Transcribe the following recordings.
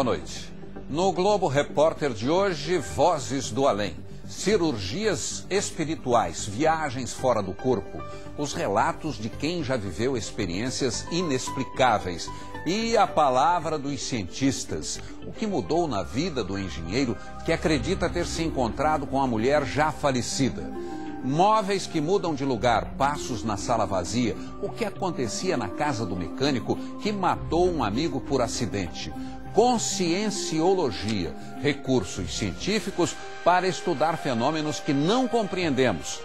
boa noite. No Globo Repórter de hoje, Vozes do Além. Cirurgias espirituais, viagens fora do corpo, os relatos de quem já viveu experiências inexplicáveis e a palavra dos cientistas, o que mudou na vida do engenheiro que acredita ter se encontrado com a mulher já falecida. Móveis que mudam de lugar, passos na sala vazia, o que acontecia na casa do mecânico que matou um amigo por acidente. Conscienciologia, recursos científicos para estudar fenômenos que não compreendemos.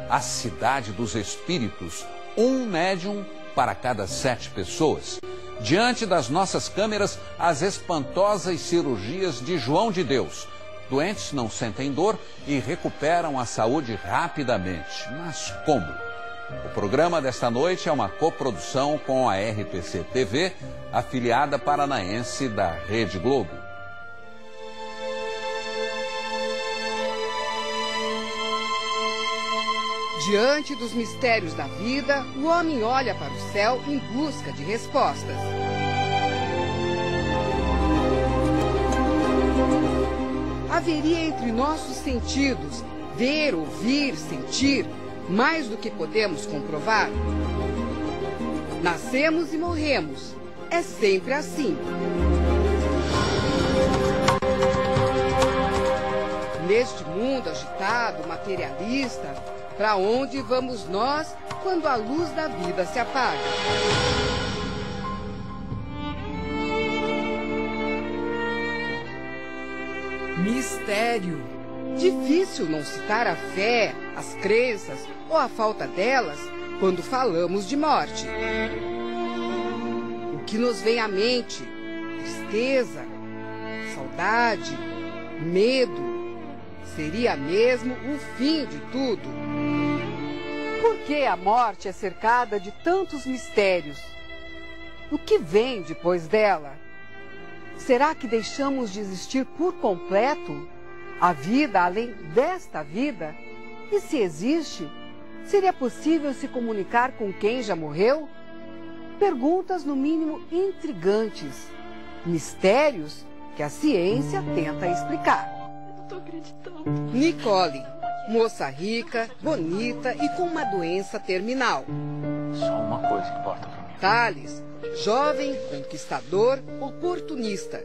A cidade dos espíritos, um médium para cada 7 pessoas. Diante das nossas câmeras, as espantosas cirurgias de João de Deus. Doentes não sentem dor e recuperam a saúde rapidamente. Mas como? O programa desta noite é uma coprodução com a RPC TV, afiliada paranaense da Rede Globo. Diante dos mistérios da vida, o homem olha para o céu em busca de respostas. Haveria entre nossos sentidos, ver, ouvir, sentir, mais do que podemos comprovar? Nascemos e morremos. É sempre assim. Neste mundo agitado, materialista, para onde vamos nós quando a luz da vida se apaga? Mistério. Difícil não citar a fé, as crenças ou a falta delas quando falamos de morte. O que nos vem à mente? Tristeza, saudade, medo. Seria mesmo o fim de tudo. Por que a morte é cercada de tantos mistérios? O que vem depois dela? Será que deixamos de existir por completo? A vida além desta vida? E se existe, seria possível se comunicar com quem já morreu? Perguntas no mínimo intrigantes. Mistérios que a ciência tenta explicar. Eu não tô acreditando. Nicole, moça rica, bonita e com uma doença terminal. Só uma coisa que importa pra mim. Thales, jovem, conquistador, oportunista.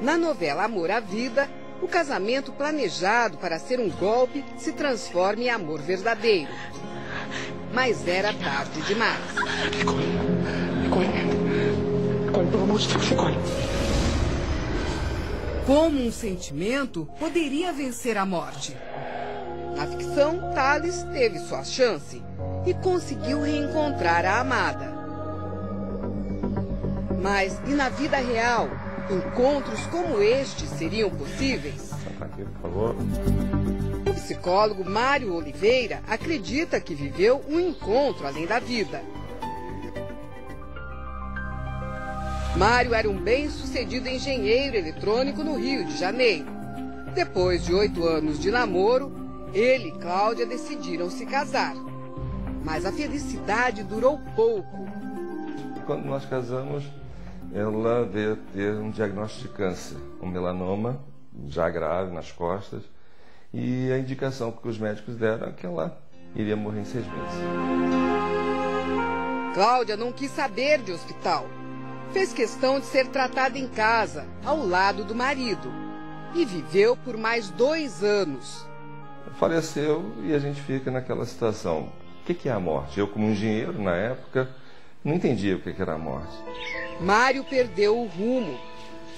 Na novela Amor à Vida, o casamento planejado para ser um golpe se transforma em amor verdadeiro. Mas era tarde demais. Nicole, pelo amor de Deus, Nicole. Como um sentimento poderia vencer a morte? Na ficção, Thales teve sua chance e conseguiu reencontrar a amada. Mas e na vida real? Encontros como este seriam possíveis? Aqui, por favor. O psicólogo Mário Oliveira acredita que viveu um encontro além da vida. Mário era um bem-sucedido engenheiro eletrônico no Rio de Janeiro. Depois de 8 anos de namoro, ele e Cláudia decidiram se casar. Mas a felicidade durou pouco. Quando nós casamos, ela veio ter um diagnóstico de câncer, um melanoma, já grave nas costas, e a indicação que os médicos deram é que ela iria morrer em 6 meses. Cláudia não quis saber de hospital. Fez questão de ser tratada em casa, ao lado do marido, e viveu por mais 2 anos. Faleceu e a gente fica naquela situação. O que é a morte? Eu, como engenheiro, na época, não entendia o que era a morte. Mário perdeu o rumo,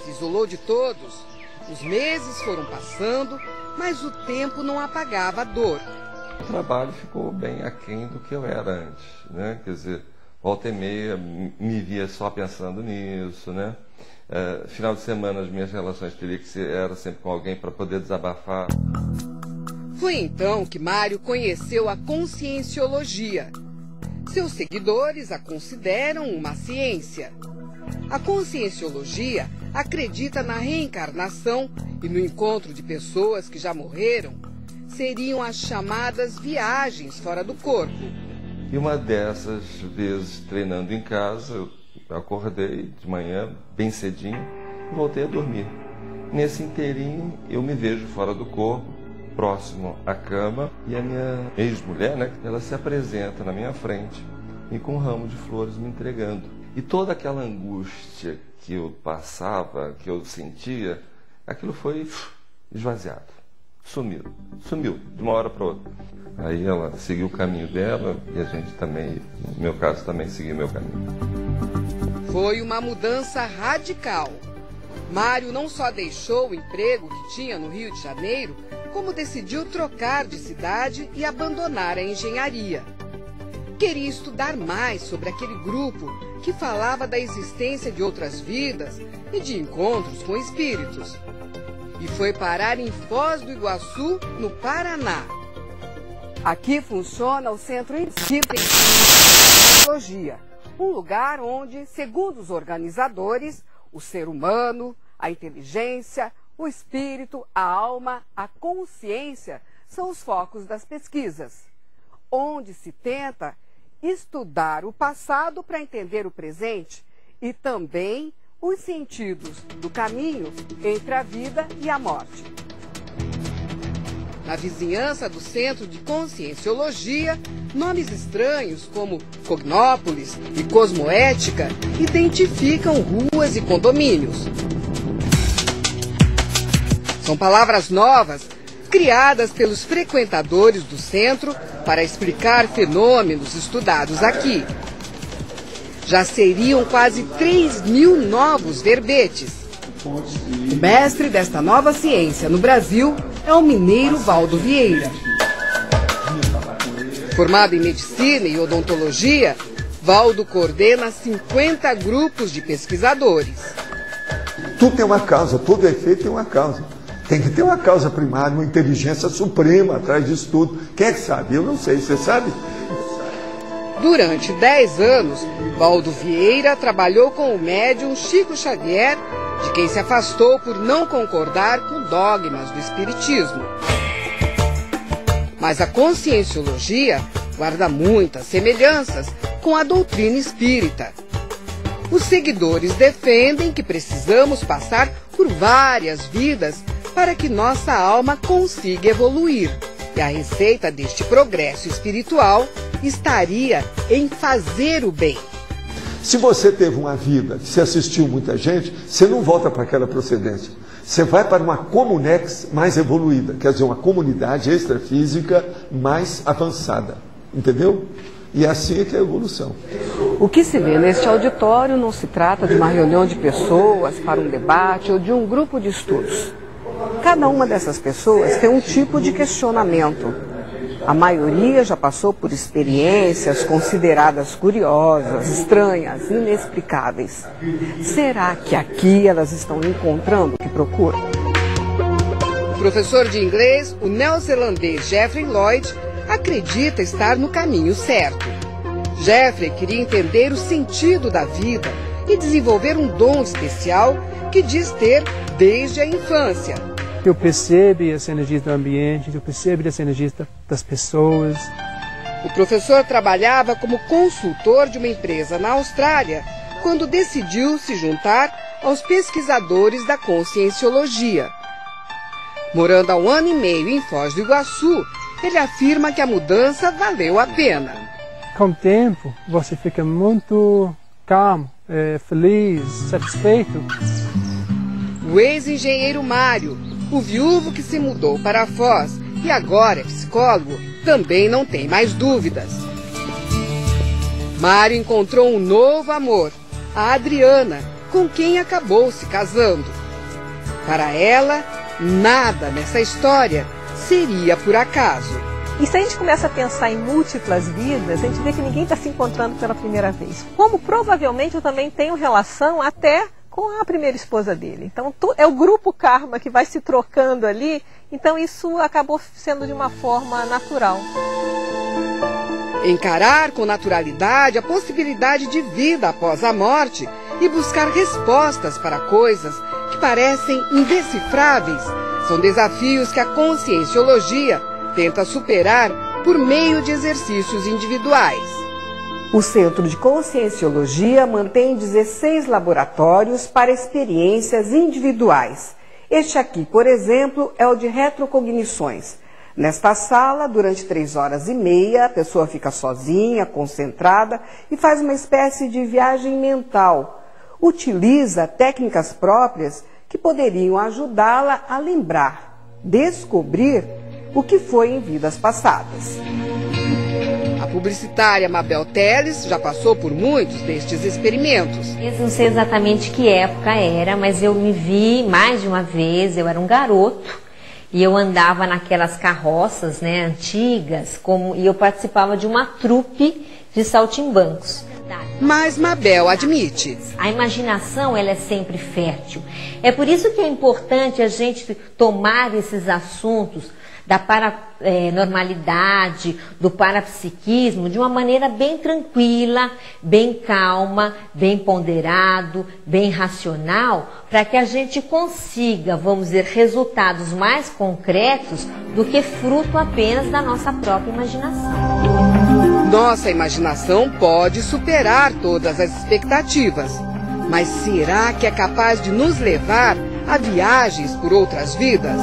se isolou de todos. Os meses foram passando, mas o tempo não apagava a dor. O trabalho ficou bem aquém do que eu era antes, né? Quer dizer, volta e meia me via só pensando nisso, né? Final de semana as minhas relações eram sempre com alguém para poder desabafar. Foi então que Mário conheceu a conscienciologia. Seus seguidores a consideram uma ciência. A conscienciologia acredita na reencarnação e no encontro de pessoas que já morreram. Seriam as chamadas viagens fora do corpo. E uma dessas vezes, treinando em casa, Eu acordei de manhã, bem cedinho, e voltei a dormir. Nesse inteirinho, eu me vejo fora do corpo, próximo à cama, e a minha ex-mulher, né, ela se apresenta na minha frente e com um ramo de flores me entregando. E toda aquela angústia que eu passava, que eu sentia, aquilo foi esvaziado. Sumiu de uma hora para outra. Aí ela seguiu o caminho dela e a gente também, no meu caso, também seguiu o meu caminho. Foi uma mudança radical. Mário não só deixou o emprego que tinha no Rio de Janeiro, como decidiu trocar de cidade e abandonar a engenharia. Queria estudar mais sobre aquele grupo que falava da existência de outras vidas e de encontros com espíritos. E foi parar em Foz do Iguaçu, no Paraná. Aqui funciona o Centro Espírita de Psicologia, um lugar onde, segundo os organizadores, o ser humano, a inteligência, o espírito, a alma, a consciência são os focos das pesquisas, onde se tenta estudar o passado para entender o presente e também os sentidos do caminho entre a vida e a morte. Na vizinhança do Centro de Conscienciologia, nomes estranhos como Cognópolis e Cosmoética identificam ruas e condomínios. São palavras novas, criadas pelos frequentadores do centro para explicar fenômenos estudados aqui. Já seriam quase 3.000 novos verbetes. O mestre desta nova ciência no Brasil é o mineiro Valdo Vieira. Formado em medicina e odontologia, Valdo coordena 50 grupos de pesquisadores. Tudo tem uma causa, todo efeito tem uma causa. Tem que ter uma causa primária, uma inteligência suprema atrás disso tudo. Quem é que sabe? Eu não sei, você sabe? Durante 10 anos, Valdo Vieira trabalhou com o médium Chico Xavier, de quem se afastou por não concordar com dogmas do espiritismo. Mas a conscienciologia guarda muitas semelhanças com a doutrina espírita. Os seguidores defendem que precisamos passar por várias vidas para que nossa alma consiga evoluir. E a receita deste progresso espiritual estaria em fazer o bem. Se você teve uma vida, se assistiu muita gente, você não volta para aquela procedência. Você vai para uma comunex mais evoluída, quer dizer, uma comunidade extrafísica mais avançada. Entendeu? E assim é que é a evolução. O que se vê neste auditório não se trata de uma reunião de pessoas para um debate ou de um grupo de estudos. Cada uma dessas pessoas tem um tipo de questionamento. A maioria já passou por experiências consideradas curiosas, estranhas, inexplicáveis. Será que aqui elas estão encontrando o que procuram? O professor de inglês, o neozelandês Jeffrey Lloyd, acredita estar no caminho certo. Jeffrey queria entender o sentido da vida e desenvolver um dom especial que diz ter desde a infância. Eu percebo as energias do ambiente, eu percebo as energias das pessoas. O professor trabalhava como consultor de uma empresa na Austrália quando decidiu se juntar aos pesquisadores da conscienciologia. Morando há 1 ano e meio em Foz do Iguaçu, ele afirma que a mudança valeu a pena. Com o tempo, você fica muito calmo, feliz, satisfeito. O ex-engenheiro Mário, o viúvo que se mudou para Foz e agora é psicólogo, também não tem mais dúvidas. Mário encontrou um novo amor, a Adriana, com quem acabou se casando. Para ela, nada nessa história seria por acaso. E se a gente começa a pensar em múltiplas vidas, a gente vê que ninguém está se encontrando pela primeira vez. Como provavelmente eu também tenho relação até com a primeira esposa dele. Então é o grupo karma que vai se trocando ali, então isso acabou sendo de uma forma natural. Encarar com naturalidade a possibilidade de vida após a morte e buscar respostas para coisas que parecem indecifráveis são desafios que a conscienciologia tenta superar por meio de exercícios individuais. O Centro de Conscienciologia mantém 16 laboratórios para experiências individuais. Este aqui, por exemplo, é o de retrocognições. Nesta sala, durante 3 horas e meia, a pessoa fica sozinha, concentrada e faz uma espécie de viagem mental. Utiliza técnicas próprias que poderiam ajudá-la a lembrar, descobrir o que foi em vidas passadas. A publicitária Mabel Teles já passou por muitos destes experimentos. Eu não sei exatamente que época era, mas eu me vi mais de uma vez, eu era um garoto. E eu andava naquelas carroças, né, antigas, e eu participava de uma trupe de saltimbancos. Mas Mabel admite: a imaginação, ela é sempre fértil. É por isso que é importante a gente tomar esses assuntos da paranormalidade, do parapsiquismo, de uma maneira bem tranquila, bem calma, bem ponderado, bem racional, para que a gente consiga, vamos dizer, resultados mais concretos do que fruto apenas da nossa própria imaginação. Nossa imaginação pode superar todas as expectativas, mas será que é capaz de nos levar a viagens por outras vidas?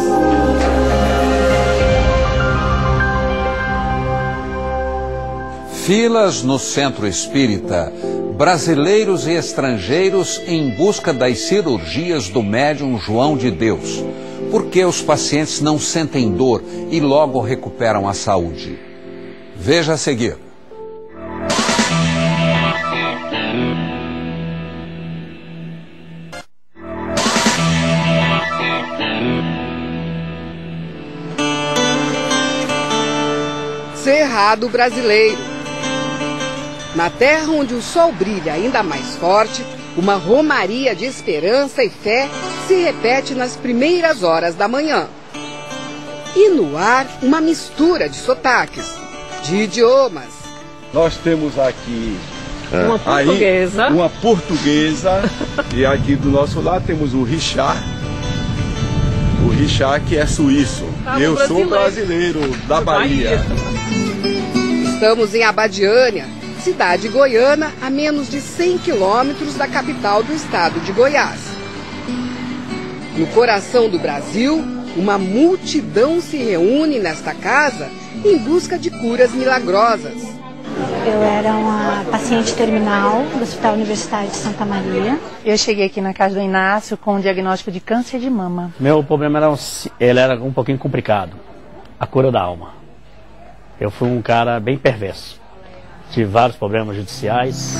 Filas no centro espírita, brasileiros e estrangeiros em busca das cirurgias do médium João de Deus. Por que os pacientes não sentem dor e logo recuperam a saúde? Veja a seguir. Cerrado Brasileiro. Na terra onde o sol brilha ainda mais forte, uma romaria de esperança e fé se repete nas primeiras horas da manhã. E no ar, uma mistura de sotaques, de idiomas. Nós temos aqui uma portuguesa e aqui do nosso lado temos o Richard. O Richard que é suíço. Eu sou brasileiro da Bahia. Estamos em Abadiânia, cidade goiana a menos de 100 quilômetros da capital do estado de Goiás. No coração do Brasil, uma multidão se reúne nesta casa em busca de curas milagrosas. Eu era uma paciente terminal do Hospital Universitário de Santa Maria. Eu cheguei aqui na casa do Inácio com um diagnóstico de câncer de mama. Meu problema era um pouquinho complicado, a cura da alma. Eu fui um cara bem perverso. Tive vários problemas judiciais.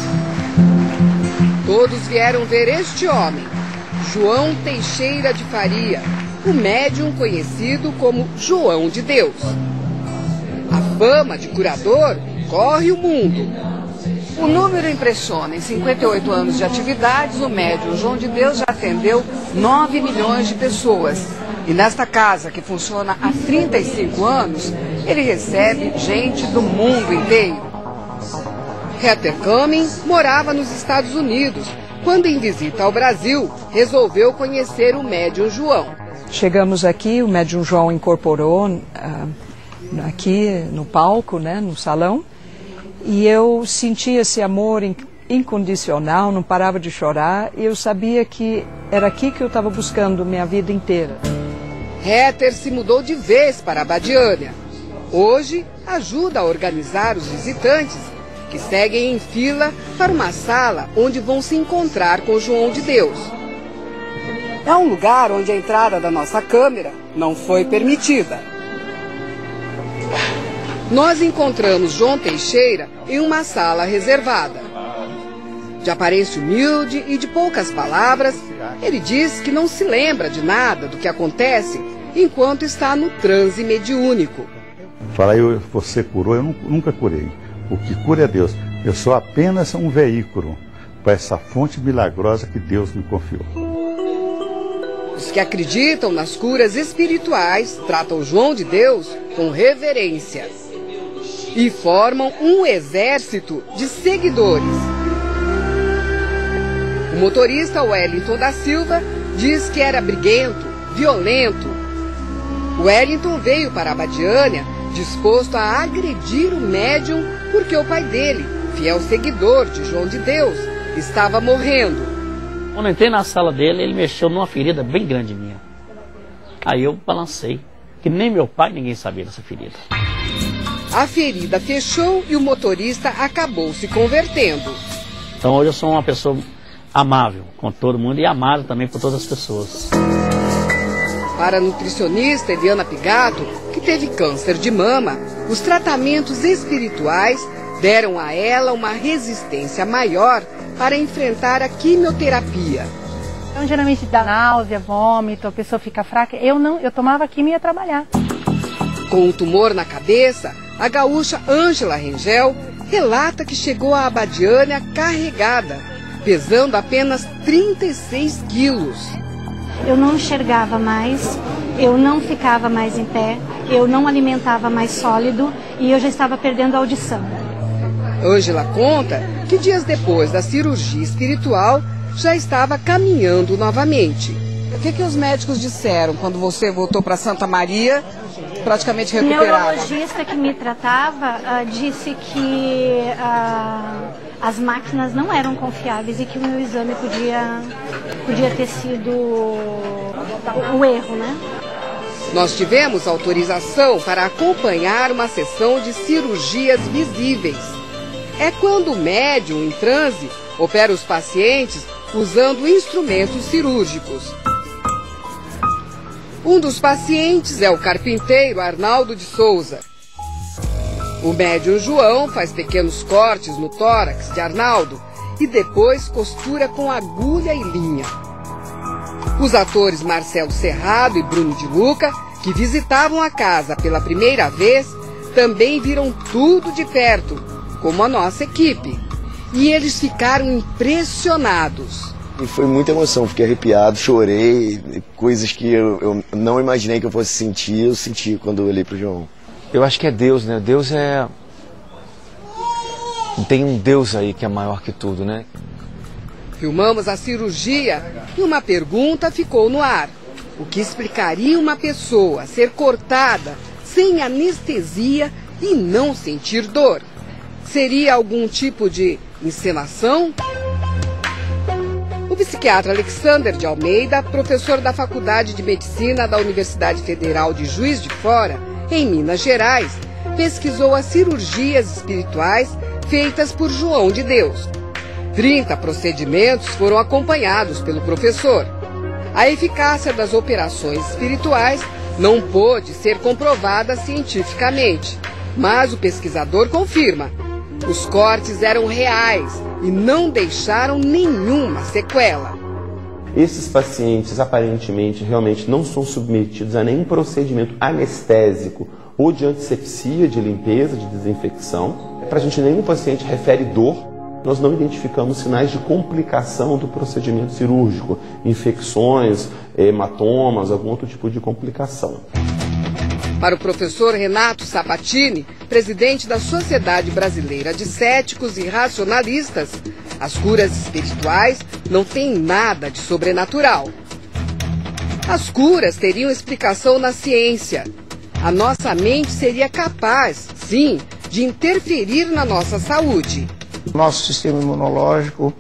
Todos vieram ver este homem, João Teixeira de Faria, o médium conhecido como João de Deus. A fama de curador corre o mundo. O número impressiona. Em 58 anos de atividades, o médium João de Deus já atendeu 9 milhões de pessoas. E nesta casa, que funciona há 35 anos, ele recebe gente do mundo inteiro. Heather Cumming morava nos Estados Unidos. Quando em visita ao Brasil, resolveu conhecer o médium João. Chegamos aqui, o médium João incorporou aqui no palco, né, no salão, e eu senti esse amor incondicional, não parava de chorar, e eu sabia que era aqui que eu estava buscando minha vida inteira. Heather se mudou de vez para Abadiânia. Hoje, ajuda a organizar os visitantes que seguem em fila para uma sala onde vão se encontrar com João de Deus. É um lugar onde a entrada da nossa câmera não foi permitida. Nós encontramos João Teixeira em uma sala reservada. De aparência humilde e de poucas palavras, ele diz que não se lembra de nada do que acontece enquanto está no transe mediúnico. Falar, você curou, eu nunca curei. O que cura é Deus. Eu sou apenas um veículo para essa fonte milagrosa que Deus me confiou. Os que acreditam nas curas espirituais tratam João de Deus com reverência e formam um exército de seguidores. O motorista Wellington da Silva diz que era briguento, violento. Wellington veio para Abadiânia disposto a agredir o médium porque o pai dele fiel seguidor de João de Deus, estava morrendo. Quando eu entrei na sala dele, ele mexeu numa ferida bem grande minha. Aí eu balancei, que nem meu pai, ninguém sabia dessa ferida. A ferida fechou e o motorista acabou se convertendo. Então hoje eu sou uma pessoa amável com todo mundo e amado também por todas as pessoas. Para a nutricionista Eliana Pigato, que teve câncer de mama, os tratamentos espirituais deram a ela uma resistência maior para enfrentar a quimioterapia. Então, geralmente dá náusea, vômito, a pessoa fica fraca. Eu tomava quimio e ia trabalhar. Com um tumor na cabeça, a gaúcha Ângela Rengel relata que chegou a Abadiânia carregada, pesando apenas 36 quilos. Eu não enxergava mais, eu não ficava mais em pé, eu não alimentava mais sólido e eu já estava perdendo a audição. Ângela conta que dias depois da cirurgia espiritual já estava caminhando novamente. O que os médicos disseram quando você voltou para Santa Maria, praticamente recuperada? O neurologista que me tratava disse que as máquinas não eram confiáveis e que o meu exame podia ter sido o erro, né? Nós tivemos autorização para acompanhar uma sessão de cirurgias visíveis. É quando o médium em transe opera os pacientes usando instrumentos cirúrgicos. Um dos pacientes é o carpinteiro Arnaldo de Souza. O médium João faz pequenos cortes no tórax de Arnaldo e depois costura com agulha e linha. Os atores Marcelo Serrado e Bruno de Luca, que visitavam a casa pela primeira vez, também viram tudo de perto, como a nossa equipe. E eles ficaram impressionados. E foi muita emoção, fiquei arrepiado, chorei, coisas que eu não imaginei que eu fosse sentir, eu senti quando eu olhei para o João. Eu acho que é Deus, né? Deus é... Tem um Deus aí que é maior que tudo, né? Filmamos a cirurgia e uma pergunta ficou no ar. O que explicaria uma pessoa ser cortada sem anestesia e não sentir dor? Seria algum tipo de encenação? O psiquiatra Alexander de Almeida, professor da Faculdade de Medicina da Universidade Federal de Juiz de Fora, em Minas Gerais, pesquisou as cirurgias espirituais feitas por João de Deus. 30 procedimentos foram acompanhados pelo professor. A eficácia das operações espirituais não pôde ser comprovada cientificamente, mas o pesquisador confirma. Os cortes eram reais e não deixaram nenhuma sequela. Esses pacientes aparentemente realmente não são submetidos a nenhum procedimento anestésico ou de antisepsia, de limpeza, de desinfecção. Para a gente, nenhum paciente refere dor. Nós não identificamos sinais de complicação do procedimento cirúrgico, infecções, hematomas, algum outro tipo de complicação. Para o professor Renato Sabatini, presidente da Sociedade Brasileira de Céticos e Racionalistas, as curas espirituais não têm nada de sobrenatural. As curas teriam explicação na ciência. A nossa mente seria capaz, sim, de interferir na nossa saúde. Nosso sistema imunológico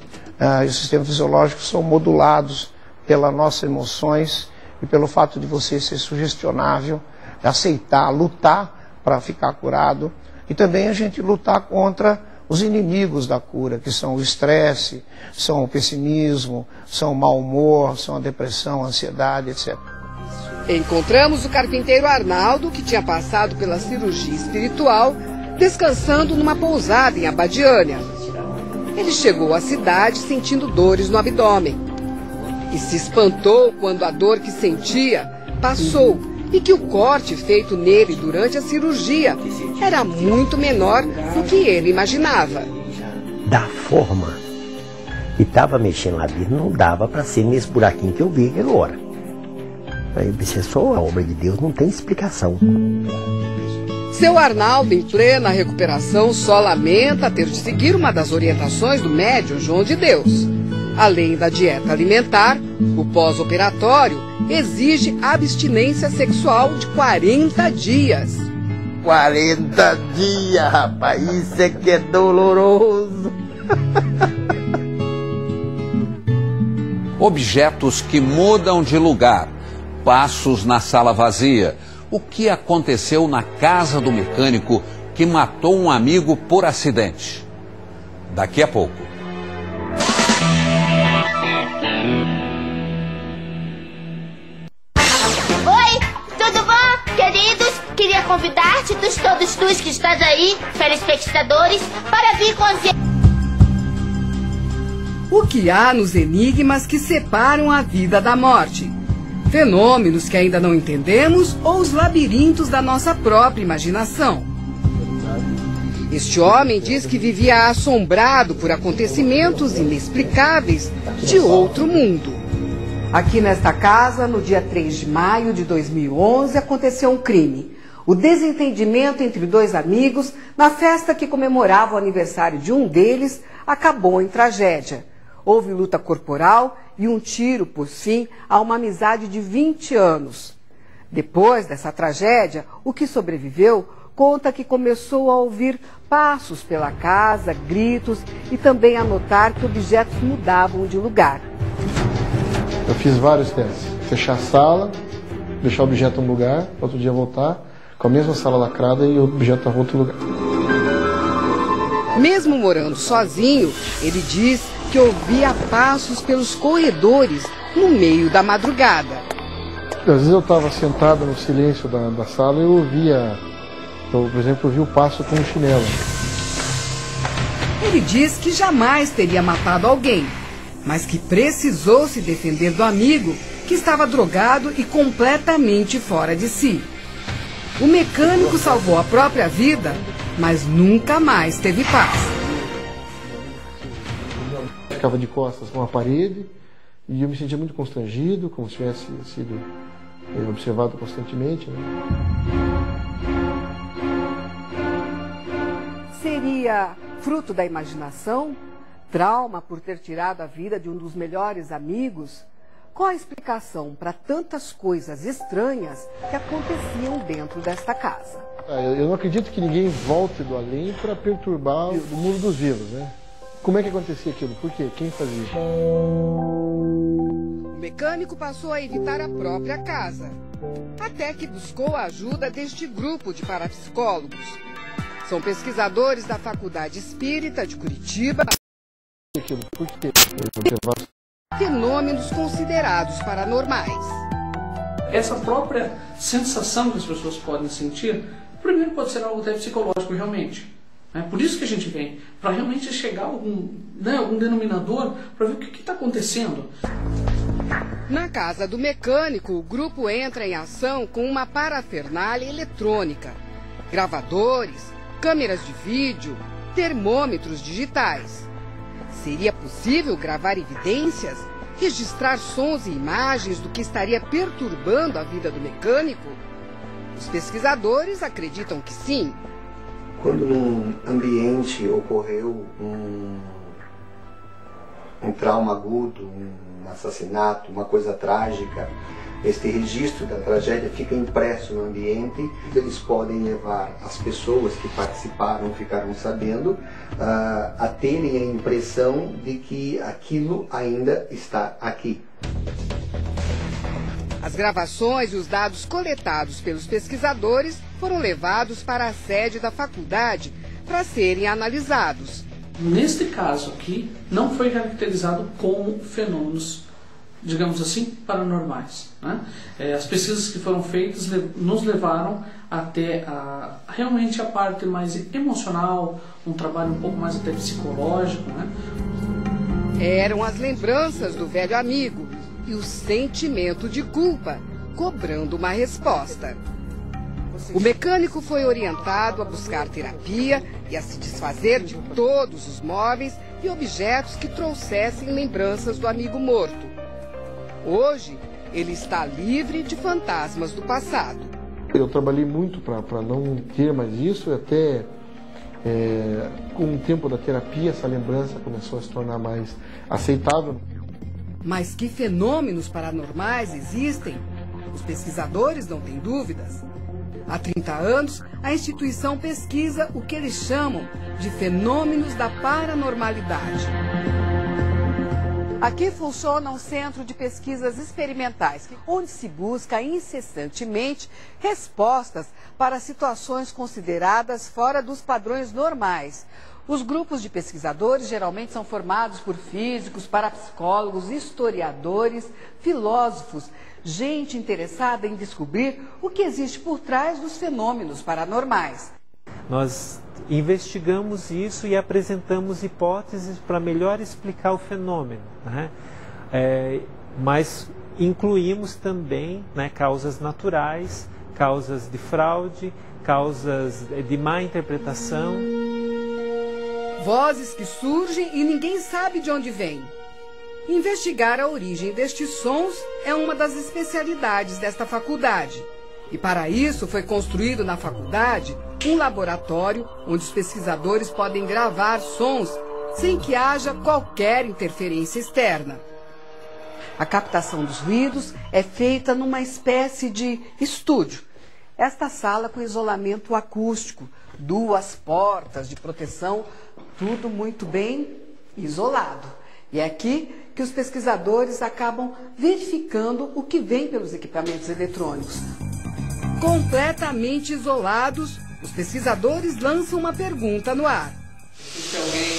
e o sistema fisiológico são modulados pelas nossas emoções e pelo fato de você ser sugestionável, aceitar, lutar para ficar curado e também a gente lutar contra os inimigos da cura, que são o estresse, são o pessimismo, são o mau humor, são a depressão, a ansiedade, etc. Encontramos o carpinteiro Arnaldo, que tinha passado pela cirurgia espiritual, descansando numa pousada em Abadiânia. Ele chegou à cidade sentindo dores no abdômen e se espantou quando a dor que sentia passou e que o corte feito nele durante a cirurgia era muito menor do que ele imaginava. Da forma que estava mexendo lá dentro, não dava para ser nesse buraquinho que eu vi aquela hora. Aí disse, só a obra de Deus, não tem explicação. Seu Arnaldo, em plena recuperação, só lamenta ter de seguir uma das orientações do médium João de Deus. Além da dieta alimentar, o pós-operatório exige abstinência sexual de 40 dias. 40 dias, rapaz, isso é que é doloroso. Objetos que mudam de lugar, passos na sala vazia. O que aconteceu na casa do mecânico que matou um amigo por acidente? Daqui a pouco. Oi, tudo bom, queridos? Queria convidar-te, todos tu que estás aí, telespectadores, para vir com O que há nos enigmas que separam a vida da morte? Fenômenos que ainda não entendemos ou os labirintos da nossa própria imaginação? Este homem diz que vivia assombrado por acontecimentos inexplicáveis de outro mundo. Aqui nesta casa, no dia 3 de maio de 2011, aconteceu um crime. O desentendimento entre dois amigos na festa que comemorava o aniversário de um deles acabou em tragédia. Houve luta corporal e um tiro, por fim, a uma amizade de 20 anos. Depois dessa tragédia, o que sobreviveu conta que começou a ouvir passos pela casa, gritos e também a notar que objetos mudavam de lugar. Eu fiz vários testes. Fechar a sala, deixar o objeto em um lugar, outro dia voltar, com a mesma sala lacrada e o objeto estava em outro lugar. Mesmo morando sozinho, ele diz que ouvia passos pelos corredores no meio da madrugada. Às vezes eu estava sentado no silêncio da sala e eu ouvia, por exemplo, eu vi o passo com um chinelo. Ele diz que jamais teria matado alguém, mas que precisou se defender do amigo que estava drogado e completamente fora de si. O mecânico salvou a própria vida, mas nunca mais teve paz. Eu ficava de costas com a parede e eu me sentia muito constrangido, como se tivesse sido observado constantemente, né? Seria fruto da imaginação? Trauma por ter tirado a vida de um dos melhores amigos? Qual a explicação para tantas coisas estranhas que aconteciam dentro desta casa? Eu não acredito que ninguém volte do além para perturbar o mundo dos vivos, né? Como é que acontecia aquilo? Por quê? Quem fazia isso? O mecânico passou a evitar a própria casa, até que buscou a ajuda deste grupo de parapsicólogos. São pesquisadores da Faculdade Espírita de Curitiba. Por quê? Fenômenos considerados paranormais. Essa própria sensação que as pessoas podem sentir, primeiro pode ser algo até psicológico realmente. Por isso que a gente vem, para realmente chegar a algum denominador, para ver o que está acontecendo. Na casa do mecânico, o grupo entra em ação com uma parafernália eletrônica. Gravadores, câmeras de vídeo, termômetros digitais. Seria possível gravar evidências, registrar sons e imagens do que estaria perturbando a vida do mecânico? Os pesquisadores acreditam que sim. Quando num ambiente ocorreu um trauma agudo, um assassinato, uma coisa trágica, este registro da tragédia fica impresso no ambiente. Eles podem levar as pessoas que participaram, ficaram sabendo, a terem a impressão de que aquilo ainda está aqui. As gravações e os dados coletados pelos pesquisadores foram levados para a sede da faculdade para serem analisados. Neste caso aqui, não foi caracterizado como fenômenos, digamos assim, paranormais, né? As pesquisas que foram feitas nos levaram até realmente a parte mais emocional, um trabalho um pouco mais até psicológico, né? Eram as lembranças do velho amigo e o sentimento de culpa cobrando uma resposta. O mecânico foi orientado a buscar terapia e a se desfazer de todos os móveis e objetos que trouxessem lembranças do amigo morto. Hoje, ele está livre de fantasmas do passado. Eu trabalhei muito para não ter mais isso, e até com o tempo da terapia essa lembrança começou a se tornar mais aceitável. Mas que fenômenos paranormais existem? Os pesquisadores não têm dúvidas. Há 30 anos, a instituição pesquisa o que eles chamam de fenômenos da paranormalidade. Aqui funciona um centro de pesquisas experimentais, onde se busca incessantemente respostas para situações consideradas fora dos padrões normais. Os grupos de pesquisadores geralmente são formados por físicos, parapsicólogos, historiadores, filósofos, gente interessada em descobrir o que existe por trás dos fenômenos paranormais. Nós investigamos isso e apresentamos hipóteses para melhor explicar o fenômeno, né? Mas incluímos também, né, causas naturais, causas de fraude, causas de má interpretação. Vozes que surgem e ninguém sabe de onde vêm. Investigar a origem destes sons é uma das especialidades desta faculdade. E para isso foi construído na faculdade um laboratório onde os pesquisadores podem gravar sons sem que haja qualquer interferência externa. A captação dos ruídos é feita numa espécie de estúdio. Esta sala com isolamento acústico, 2 portas de proteção, tudo muito bem isolado. E é aqui que os pesquisadores acabam verificando o que vem pelos equipamentos eletrônicos. Completamente isolados, os pesquisadores lançam uma pergunta no ar. Se alguém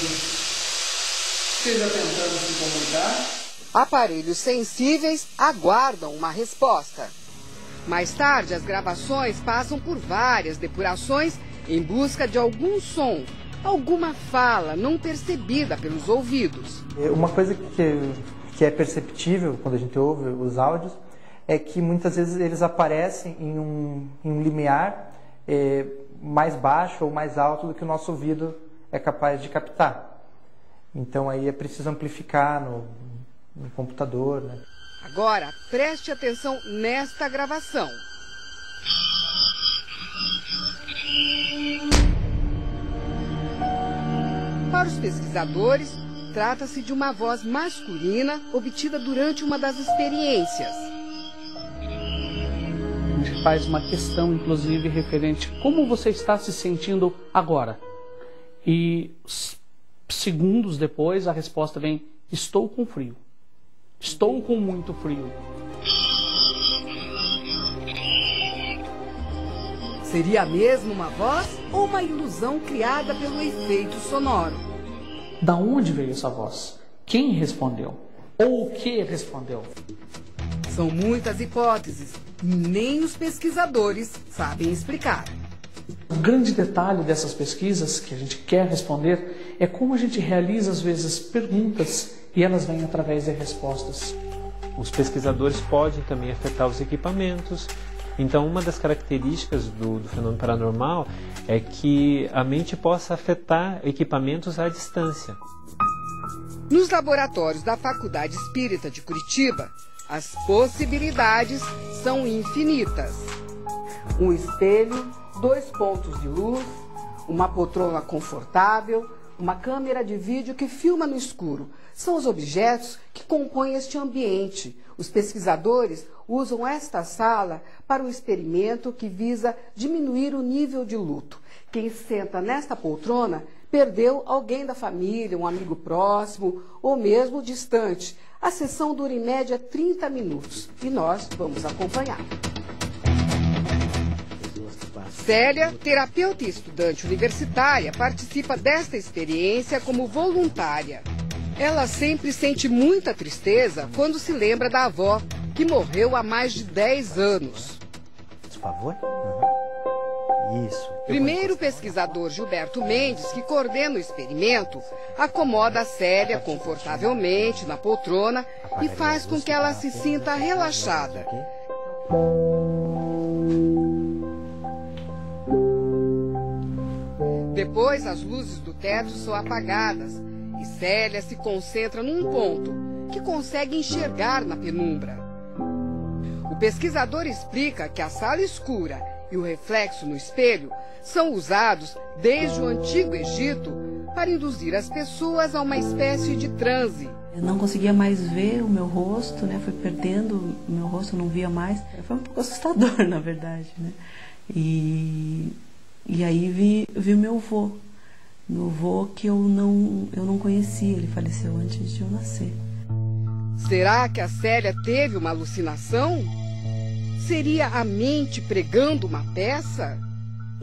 esteja tentando se comunicar, aparelhos sensíveis aguardam uma resposta. Mais tarde, as gravações passam por várias depurações em busca de algum som, alguma fala não percebida pelos ouvidos. Uma coisa que é perceptível quando a gente ouve os áudios é que muitas vezes eles aparecem em um limiar mais baixo ou mais alto do que o nosso ouvido é capaz de captar. Então aí é preciso amplificar no computador, né? Agora, preste atenção nesta gravação. Para os pesquisadores, trata-se de uma voz masculina obtida durante uma das experiências. A gente faz uma questão, inclusive, referente a como você está se sentindo agora. E segundos depois, a resposta vem: estou com frio. Estou com muito frio. Seria mesmo uma voz ou uma ilusão criada pelo efeito sonoro? Da onde veio essa voz? Quem respondeu? Ou o que respondeu? São muitas hipóteses e nem os pesquisadores sabem explicar. O grande detalhe dessas pesquisas que a gente quer responder é como a gente realiza, às vezes, perguntas e elas vêm através de respostas. Os pesquisadores podem também afetar os equipamentos. Então, uma das características do fenômeno paranormal é que a mente possa afetar equipamentos à distância. Nos laboratórios da Faculdade Espírita de Curitiba, as possibilidades são infinitas. Um espelho, 2 pontos de luz, uma poltrona confortável, uma câmera de vídeo que filma no escuro. São os objetos que compõem este ambiente. Os pesquisadores usam esta sala para um experimento que visa diminuir o nível de luto. Quem senta nesta poltrona perdeu alguém da família, um amigo próximo ou mesmo distante. A sessão dura em média 30 minutos e nós vamos acompanhar. Célia, terapeuta e estudante universitária, participa desta experiência como voluntária. Ela sempre sente muita tristeza quando se lembra da avó, que morreu há mais de 10 anos. Por favor? Isso. Primeiro, o pesquisador Gilberto Mendes, que coordena o experimento, acomoda a Célia confortavelmente na poltrona e faz com que ela se sinta relaxada. Depois, as luzes do teto são apagadas e Célia se concentra num ponto que consegue enxergar na penumbra. O pesquisador explica que a sala escura e o reflexo no espelho são usados desde o Antigo Egito para induzir as pessoas a uma espécie de transe, Eu não conseguia mais ver o meu rosto, né? Fui perdendo o meu rosto, eu não via mais. Foi um pouco assustador, na verdade, né? E aí vi meu avô que eu não conhecia, ele faleceu antes de eu nascer. Será que a Célia teve uma alucinação? Seria a mente pregando uma peça?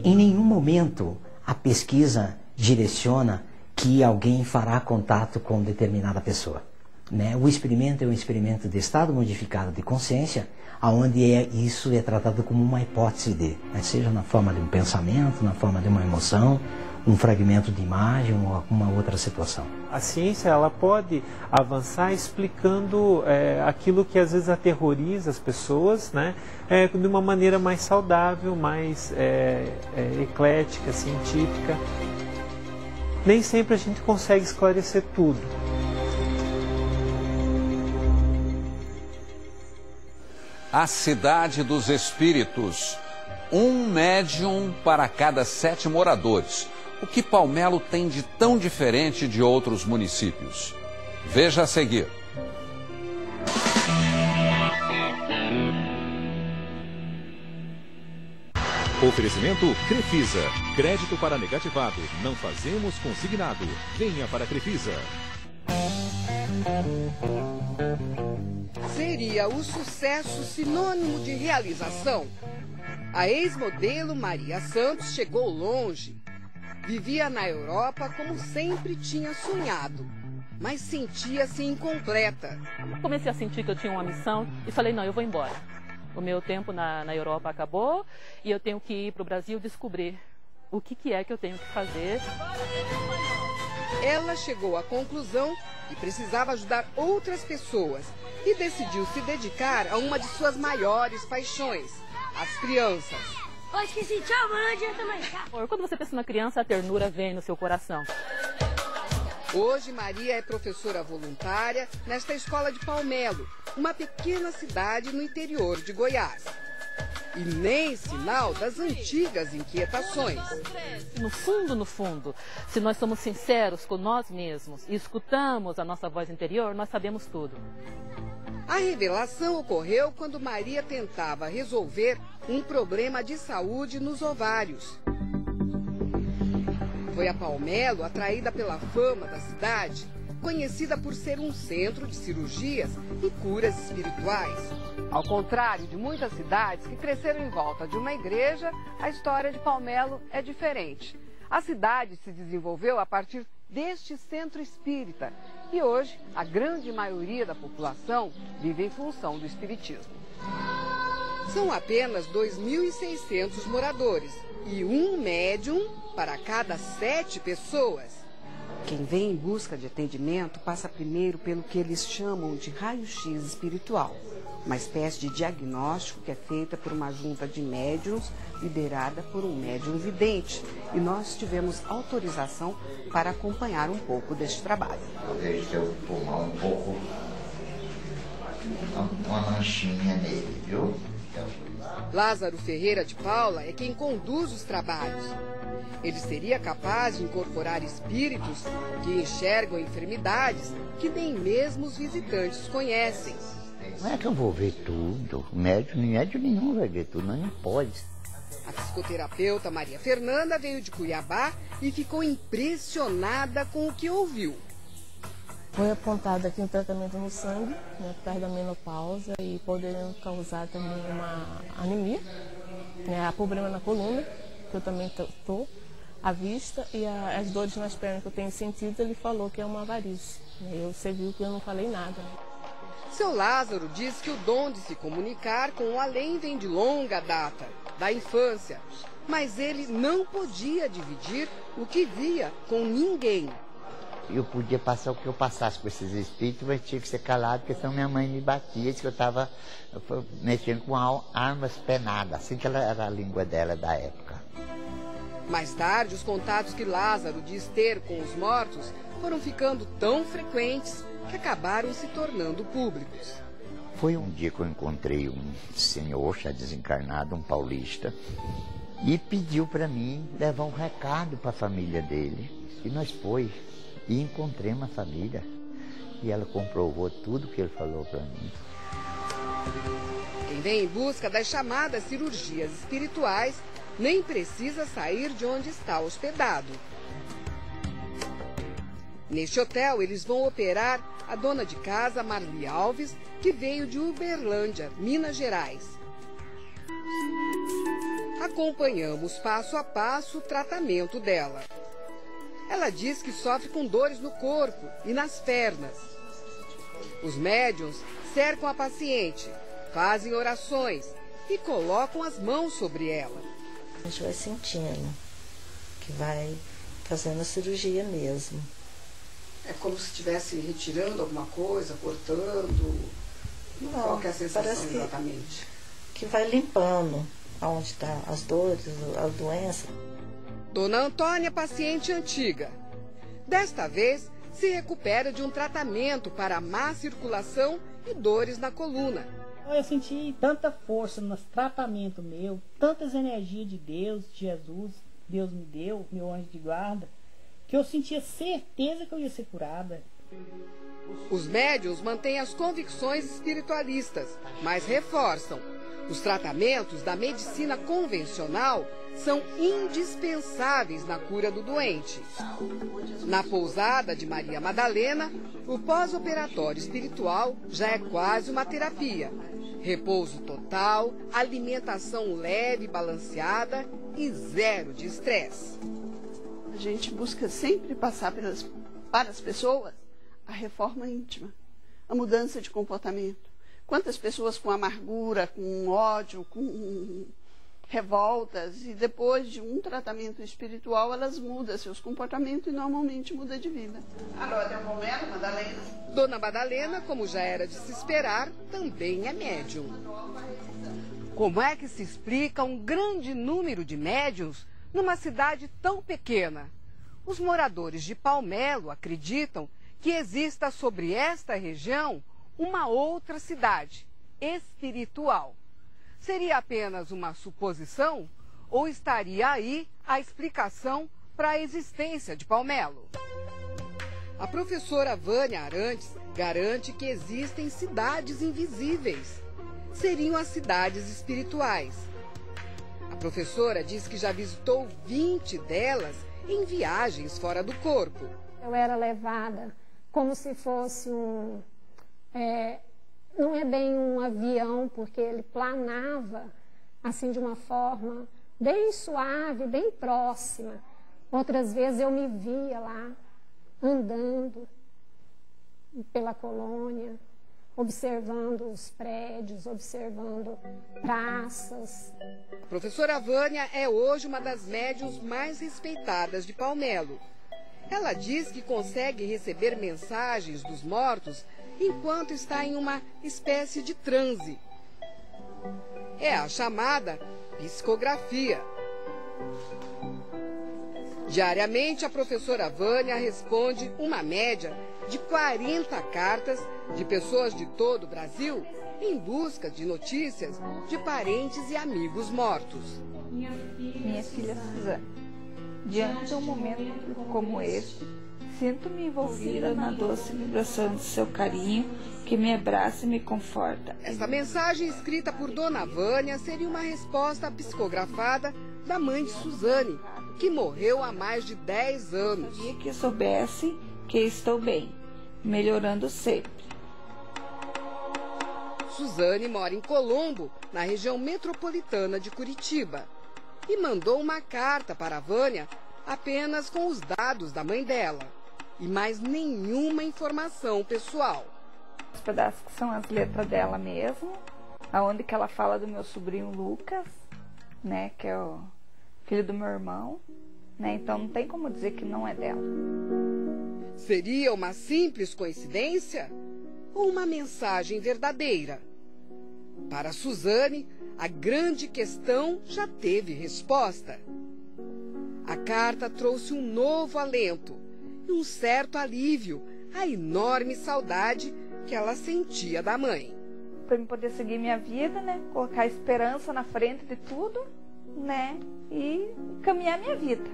Em nenhum momento a pesquisa direciona que alguém fará contato com determinada pessoa, né? O experimento é um experimento de estado modificado de consciência, onde isso é tratado como uma hipótese de, né? Seja na forma de um pensamento, na forma de uma emoção, um fragmento de imagem ou alguma outra situação. A ciência ela pode avançar explicando aquilo que às vezes aterroriza as pessoas, né? De uma maneira mais saudável, mais eclética, científica. Nem sempre a gente consegue esclarecer tudo. A Cidade dos Espíritos. Um médium para cada 7 moradores. O que Palmelo tem de tão diferente de outros municípios? Veja a seguir. Oferecimento Crefisa. Crédito para negativado. Não fazemos consignado. Venha para a Crefisa. Seria o sucesso sinônimo de realização? A ex-modelo Maria Santos chegou longe. Vivia na Europa como sempre tinha sonhado, mas sentia-se incompleta. Comecei a sentir que eu tinha uma missão e falei, não, eu vou embora. O meu tempo na Europa acabou e eu tenho que ir para o Brasil descobrir o que é que eu tenho que fazer. Ela chegou à conclusão que precisava ajudar outras pessoas e decidiu se dedicar a uma de suas maiores paixões, as crianças. Eu esqueci, tchau, boa noite também. Quando você pensa na criança, a ternura vem no seu coração. Hoje, Maria é professora voluntária nesta escola de Palmelo, uma pequena cidade no interior de Goiás. E nem sinal das antigas inquietações. No fundo, se nós somos sinceros com nós mesmos e escutamos a nossa voz interior, nós sabemos tudo. A revelação ocorreu quando Maria tentava resolver um problema de saúde nos ovários. Foi a Palmelo, atraída pela fama da cidade, conhecida por ser um centro de cirurgias e curas espirituais. Ao contrário de muitas cidades que cresceram em volta de uma igreja, a história de Palmelo é diferente. A cidade se desenvolveu a partir deste centro espírita e hoje a grande maioria da população vive em função do espiritismo. São apenas 2.600 moradores e um médium para cada 7 pessoas. Quem vem em busca de atendimento passa primeiro pelo que eles chamam de raio-x espiritual, uma espécie de diagnóstico que é feita por uma junta de médiuns liderada por um médium vidente. E nós tivemos autorização para acompanhar um pouco deste trabalho. Eu vejo seu pulmão um pouco, uma manchinha nele, viu? Lázaro Ferreira de Paula é quem conduz os trabalhos. Ele seria capaz de incorporar espíritos que enxergam enfermidades que nem mesmo os visitantes conhecem. Não é que eu vou ver tudo, médium nenhum vai ver tudo, não pode. A psicoterapeuta Maria Fernanda veio de Cuiabá e ficou impressionada com o que ouviu. Foi apontado aqui um tratamento no sangue, né, por causa da menopausa e podendo causar também uma anemia, né, há problema na coluna, que eu também estou, a vista e as dores nas pernas que eu tenho sentido, ele falou que é uma varize. Você viu que eu não falei nada. Seu Lázaro diz que o dom de se comunicar com o além vem de longa data, da infância, mas ele não podia dividir o que via com ninguém. Eu podia passar o que eu passasse com esses espíritos, mas tinha que ser calado, porque senão minha mãe me batia, disse que eu estava mexendo com armas penadas, assim que ela era a língua dela da época. Mais tarde, os contatos que Lázaro diz ter com os mortos foram ficando tão frequentes que acabaram se tornando públicos. Foi um dia que eu encontrei um senhor já desencarnado, um paulista, e pediu para mim levar um recado para a família dele. E nós foi. E encontrei uma família. E ela comprovou tudo que ele falou para mim. Quem vem em busca das chamadas cirurgias espirituais nem precisa sair de onde está hospedado. Neste hotel, eles vão operar a dona de casa, Marli Alves, que veio de Uberlândia, Minas Gerais. Acompanhamos passo a passo o tratamento dela. Ela diz que sofre com dores no corpo e nas pernas. Os médiuns cercam a paciente, fazem orações e colocam as mãos sobre ela. A gente vai sentindo que vai fazendo a cirurgia mesmo. É como se estivesse retirando alguma coisa, cortando? Não, qual que é a sensação parece exatamente? Que vai limpando onde estão as dores, a doença. Dona Antônia, paciente antiga. Desta vez, se recupera de um tratamento para má circulação e dores na coluna. Eu senti tanta força no tratamento meu, tantas energias de Deus, de Jesus, Deus me deu, meu anjo de guarda, que eu sentia certeza que eu ia ser curada. Os médiuns mantêm as convicções espiritualistas, mas reforçam: os tratamentos da medicina convencional são indispensáveis na cura do doente. Na pousada de Maria Madalena, o pós-operatório espiritual já é quase uma terapia. Repouso total, alimentação leve e balanceada e zero de estresse. A gente busca sempre passar para as pessoas a reforma íntima, a mudança de comportamento. Quantas pessoas com amargura, com ódio, com revoltas, e depois de um tratamento espiritual elas mudam seus comportamentos e normalmente mudam de vida. Alô, até o momento, Madalena? Dona Madalena, como já era de se esperar, também é médium. Como é que se explica um grande número de médiums numa cidade tão pequena? Os moradores de Palmelo acreditam que exista sobre esta região uma outra cidade, espiritual. Seria apenas uma suposição ou estaria aí a explicação para a existência de Palmelo? A professora Vânia Arantes garante que existem cidades invisíveis. Seriam as cidades espirituais. A professora diz que já visitou 20 delas em viagens fora do corpo. Eu era levada como se fosse não é bem um avião, porque ele planava assim de uma forma bem suave, bem próxima. Outras vezes eu me via lá, andando pela colônia, observando os prédios, observando praças. A professora Vânia é hoje uma das médiuns mais respeitadas de Palmelo. Ela diz que consegue receber mensagens dos mortos enquanto está em uma espécie de transe. É a chamada psicografia. Diariamente, a professora Vânia responde uma média de 40 cartas de pessoas de todo o Brasil em busca de notícias de parentes e amigos mortos. Minha filha Suzane, diante de um momento como este, sinto-me envolvida na doce vibração de seu carinho, que me abraça e me conforta. Esta mensagem escrita por Dona Vânia seria uma resposta psicografada da mãe de Suzane, que morreu há mais de 10 anos. Queria que soubesse que estou bem, melhorando sempre. Suzane mora em Colombo, na região metropolitana de Curitiba, e mandou uma carta para a Vânia apenas com os dados da mãe dela e mais nenhuma informação pessoal. Os pedaços que são as letras dela mesmo, aonde que ela fala do meu sobrinho Lucas, né, que é o filho do meu irmão, né, então não tem como dizer que não é dela. Seria uma simples coincidência ou uma mensagem verdadeira? Para Suzane, a grande questão já teve resposta. A carta trouxe um novo alento e um certo alívio à enorme saudade que ela sentia da mãe. Para eu poder seguir minha vida, né, colocar esperança na frente de tudo, né, e caminhar minha vida,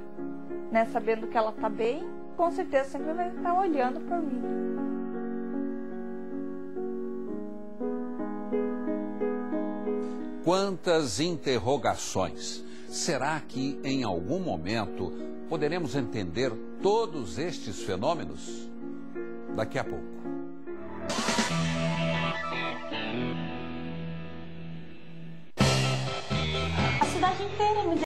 né, sabendo que ela está bem, com certeza sempre vai estar olhando por mim. Quantas interrogações! Será que em algum momento poderemos entender todos estes fenômenos? Daqui a pouco. A cidade inteira me